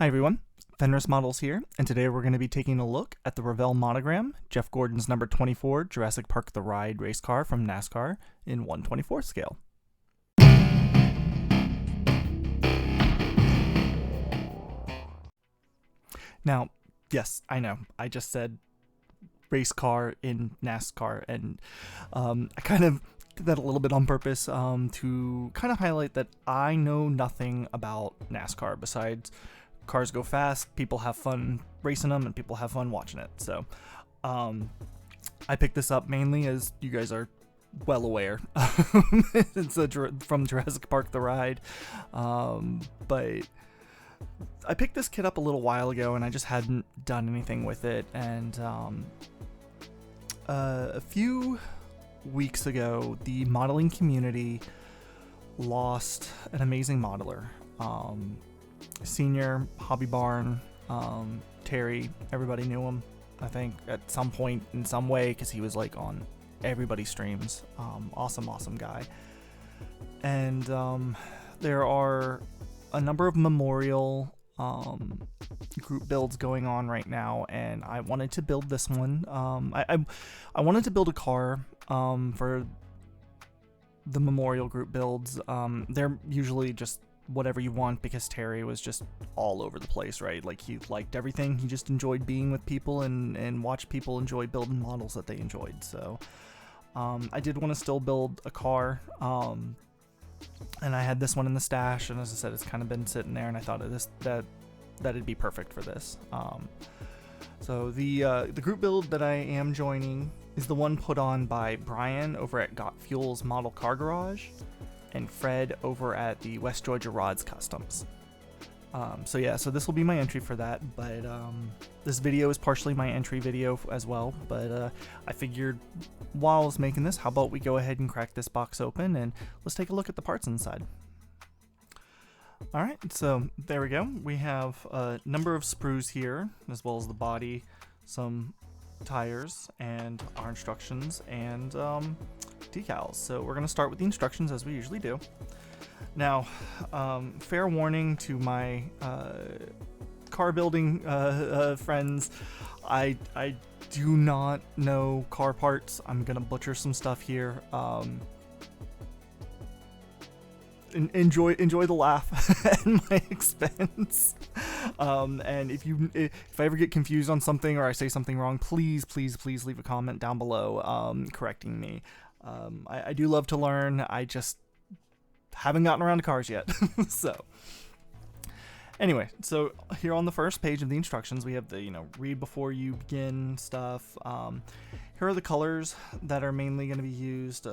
Hi everyone, Fenris Models here, and today we're going to be taking a look at the Revell Monogram, Jeff Gordon's number 24 Jurassic Park The Ride race car from NASCAR in 1/24 scale. Now, yes, I know, I just said race car in NASCAR, and I kind of did that a little bit on purpose to kind of highlight that I know nothing about NASCAR besides cars go fast, people have fun racing them, and people have fun watching it. So I picked this up mainly, as you guys are well aware. It's from Jurassic Park The Ride. But I picked this kit up a little while ago, and I just hadn't done anything with it. And a few weeks ago, the modeling community lost an amazing modeler. Senior, Hobby Barn, Terry, everybody knew him, I think, at some point in some way, because he was like on everybody's streams. Awesome guy. And there are a number of memorial group builds going on right now, and I wanted to build this one. I wanted to build a car for the memorial group builds. They're usually just whatever you want, because Terry was just all over the place, right? Like, he liked everything. He just enjoyed being with people and watched people enjoy building models that they enjoyed. So I did want to still build a car, and I had this one in the stash, and as I said, it's kind of been sitting there, and I thought that it'd be perfect for this. So the group build that I am joining is the one put on by Brian over at Got Fuel's Model Car Garage, and Fred over at the West Georgia Rods Customs. So this will be my entry for that, but this video is partially my entry video as well, but I figured while I was making this, how about we go ahead and crack this box open, and let's take a look at the parts inside. Alright, so there we go. We have a number of sprues here, as well as the body, some tires, and our instructions, and decals. So we're going to start with the instructions, as we usually do. Now, fair warning to my car building friends, I do not know car parts. I'm going to butcher some stuff here. Enjoy the laugh at my expense. And if I ever get confused on something or I say something wrong, please leave a comment down below correcting me. I do love to learn. I just haven't gotten around to cars yet. So anyway, so here on the first page of the instructions, we have the read before you begin stuff. Here are the colors that are mainly going to be used.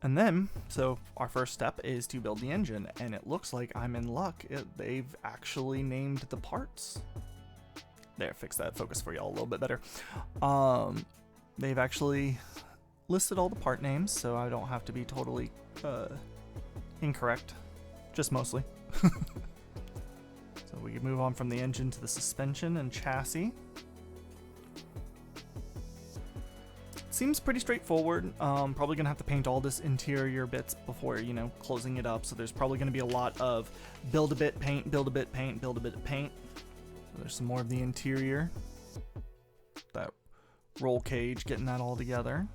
And then, so our first step is to build the engine, and it looks like I'm in luck. They've actually named the parts. There, fix that focus for y'all a little bit better. They've actually listed all the part names, so I don't have to be totally incorrect, just mostly. So we can move on from the engine to the suspension and chassis. Seems pretty straightforward. Probably gonna have to paint all this interior bits before, closing it up. So there's probably gonna be a lot of build a bit, paint, build a bit, paint, build a bit, paint. So there's some more of the interior. That roll cage, getting that all together.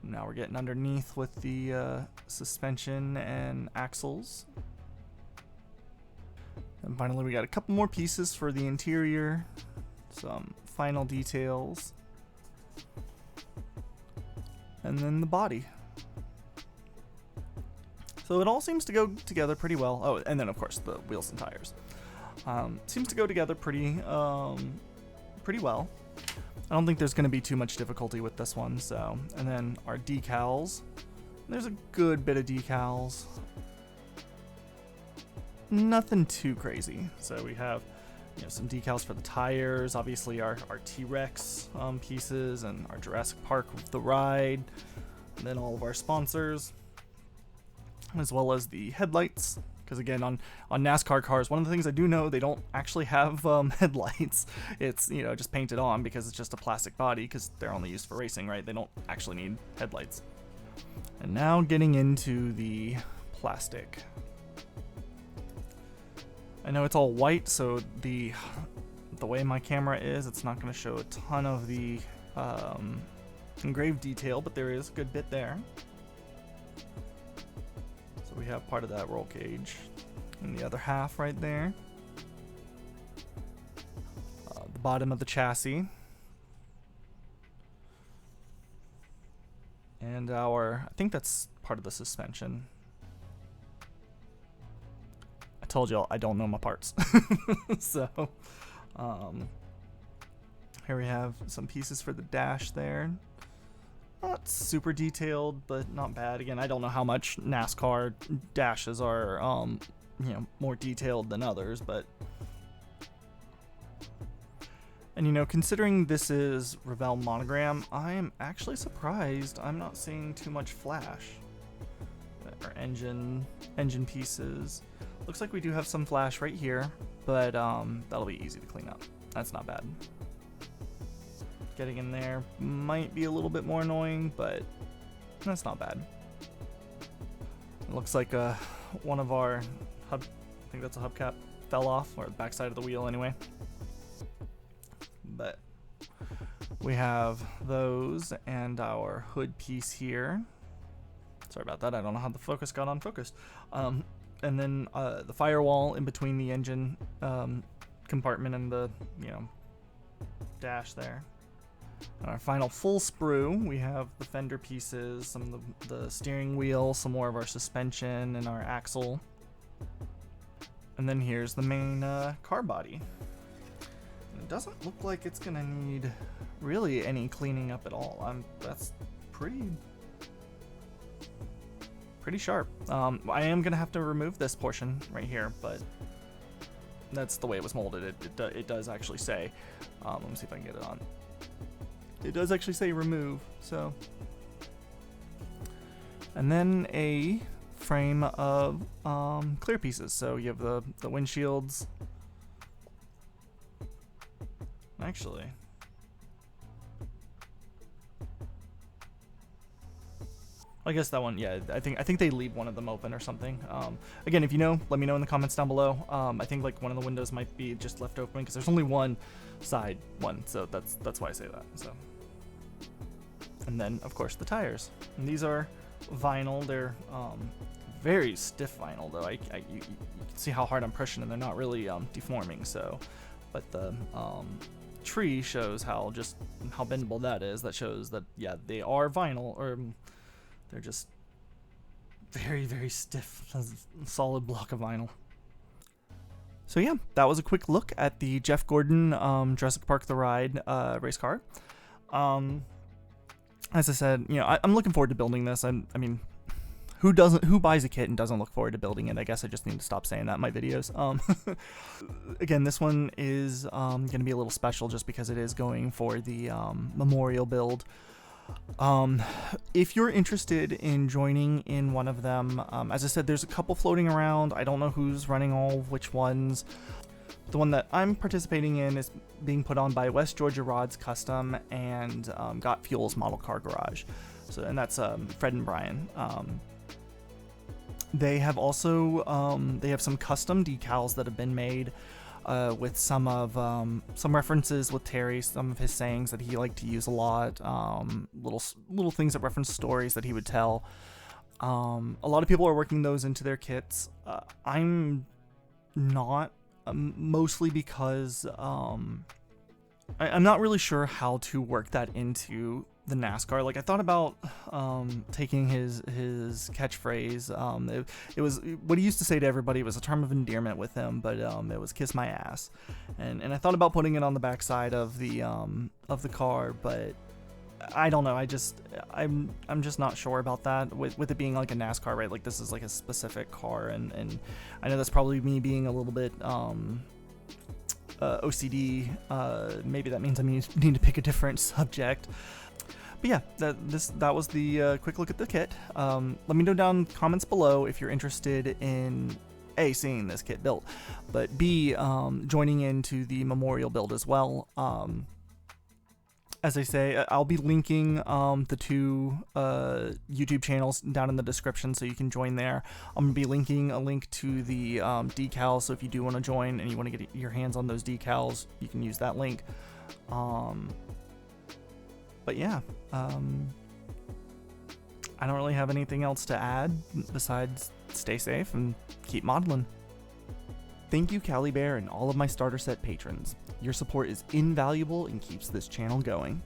Now we're getting underneath with the suspension and axles. And finally, we got a couple more pieces for the interior. Some final details, and then the body. So it all seems to go together pretty well. Oh, and then of course the wheels and tires. Seems to go together pretty well. I don't think there's going to be too much difficulty with this one. So, and then our decals. There's a good bit of decals. Nothing too crazy. So we have some decals for the tires, obviously our T-Rex pieces, and our Jurassic Park with the ride, and then all of our sponsors, as well as the headlights, because again, on NASCAR cars, one of the things I do know, they don't actually have headlights. It's just painted on because it's just a plastic body, because they're only used for racing, right? They don't actually need headlights. And now getting into the plastic. I know it's all white, so the way my camera is, it's not going to show a ton of the engraved detail, but there is a good bit there. So we have part of that roll cage and the other half right there. The bottom of the chassis. And I think that's part of the suspension. I told y'all I don't know my parts. So, here we have some pieces for the dash there. Not super detailed, but not bad. Again, I don't know how much NASCAR dashes are, more detailed than others, but... And considering this is Revell Monogram, I am actually surprised I'm not seeing too much flash. Or engine pieces. Looks like we do have some flash right here, but that'll be easy to clean up. That's not bad. Getting in there might be a little bit more annoying, but that's not bad. It looks like one of our hub, I think that's a hubcap, fell off, or the backside of the wheel anyway. But we have those and our hood piece here. Sorry about that, I don't know how the focus got unfocused. And then the firewall in between the engine compartment and the dash there. And our final full sprue, we have the fender pieces, some of the steering wheel, some more of our suspension and our axle. And then here's the main car body. It doesn't look like it's gonna need really any cleaning up at all. That's pretty sharp. I am gonna have to remove this portion right here, but that's the way it was molded. It does actually say. Let me see if I can get it on. It does actually say remove. So, and then a frame of clear pieces. So you have the windshields. Actually, I guess that one, yeah, I think they leave one of them open or something. Again, if you know, let me know in the comments down below. I think like one of the windows might be just left open because there's only one side one, so that's why I say that. So, and then of course the tires, and these are vinyl. They're very stiff vinyl though. You can see how hard I'm pushing, and they're not really deforming. So, but the tree shows how bendable that is. That shows that, yeah, they are vinyl, or they're just very, very stiff, solid block of vinyl. So yeah, that was a quick look at the Jeff Gordon Jurassic Park The Ride race car. As I said, I'm looking forward to building this. I mean, who buys a kit and doesn't look forward to building it? I guess I just need to stop saying that in my videos. Again, this one is going to be a little special just because it is going for the memorial build. If you're interested in joining in one of them, as I said, there's a couple floating around. I don't know who's running all which ones. The one that I'm participating in is being put on by West Georgia Rods Custom and Got Fuels Model Car Garage. So, and that's Fred and Brian. They have also they have some custom decals that have been made with some references with Terry, some of his sayings that he liked to use a lot, little things that reference stories that he would tell. A lot of people are working those into their kits. I'm not, mostly because I'm not really sure how to work that into the NASCAR. Like, I thought about taking his catchphrase. It was what he used to say to everybody. It was a term of endearment with him, but it was "kiss my ass," and I thought about putting it on the backside of the car, but I don't know. I'm just not sure about that with it being like a NASCAR, right? Like, this is like a specific car, and I know that's probably me being a little bit OCD. Maybe that means I need to pick a different subject. But yeah, that was the quick look at the kit. Let me know down in the comments below if you're interested in A, seeing this kit built, but B, joining into the memorial build as well. as I say, I'll be linking the two YouTube channels down in the description, so you can join there. I'm going to be linking a link to the decals, so if you do want to join and you want to get your hands on those decals, you can use that link. But yeah, I don't really have anything else to add besides stay safe and keep modeling. Thank you, Cali Bear, and all of my starter set patrons. Your support is invaluable and keeps this channel going.